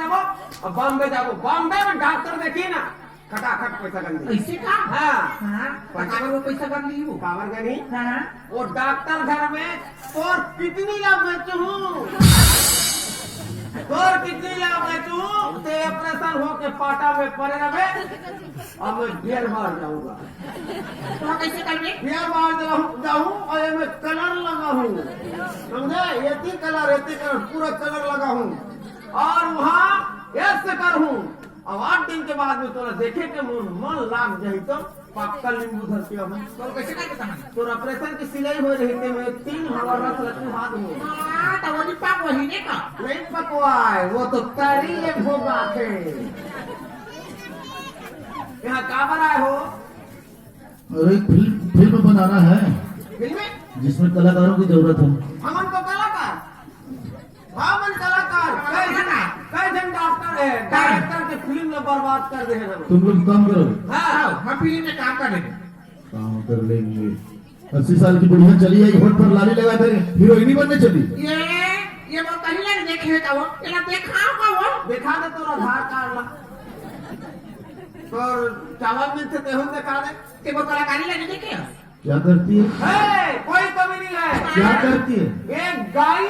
जाबो और बॉम्बे जाबो। बॉम्बे में डॉक्टर देखी ना खटाखट पैसा कर दी। ऐसे का? हाँ पटावर वो पैसा कर ली वो कावर का नहीं। हाँ वो डॉक्टर घर में और कितनी लाभ बेचू और कितनी लाभ बेचू ते ऑपरेशन हो के पाटा में पड़े रहे अब मैं ढेर बार जाऊंगा। तो कैसे कर बे? ढेर बार जाऊँ और ये मैं कलर लगा हूँ समझे। ये कलर पूरा कलर लगा हूँ और वहाँ ऐसे कर हूँ। अब 8 दिन के बाद में तोरा देखे के मन लाग जाही तो पक्का नींबू धर के अब तो कैसे कर बता? तो ऑपरेशन की सिलाई हो रही थी मैं 3 हवा रस लगी हाथ में। हाँ तो वो नहीं पाक वही ने का नहीं पकवाए वो तो तरी एक भोगा थे। यहाँ काबर आए हो? और एक फिल्म बनाना है फिल्म जिसमें कलाकारों की जरूरत है। हमन को कलाकार हमन कलाकार कई जन डॉक्टर है डायरेक्टर के फिल्म में बर्बाद कर दे हैं। तुम लोग काम करो। हाँ हम फिल्म में काम कर लेंगे। काम कर लेंगे। 80 साल की बुढ़िया चली है होठ पर लाली लगा कर हीरोइनी बनने चली। ये वो कहीं ना देखे का वो तेरा देखा का वो देखा दे तो आधार कार्ड ला और चावल में थे तेहू दिखा दे। ते वो कलाकारी लगे देखे क्या करती है? कोई कमी नहीं है। क्या करती है? एक गाय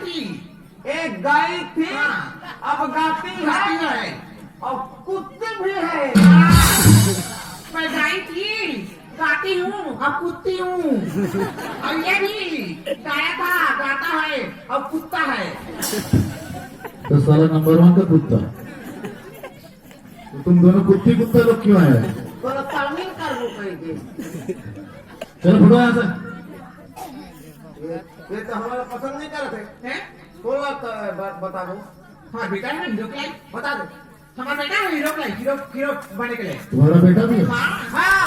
थी एक गाय थी अब गाती है और कुत्ते भी है। मैं गाई थी गाती हूँ अब कुत्ती हूँ और ये भी गाया था गाता है अब कुत्ता है। तो साला नंबर 1 का कुत्ता। तो तुम दोनों कुत्ते कुत्ता लोग क्यों आए? तो तामील कर लो कहीं। चलो फुटो यहाँ से। ये तो हमारा पसंद नहीं कर रहे हैं? थोड़ा बता दो। हाँ बेटा है ना हीरो के लिए बता दे। हमारा बेटा है हीरो के लिए हीरो बने के लिए। तुम्हारा बेटा भी है? हाँ हाँ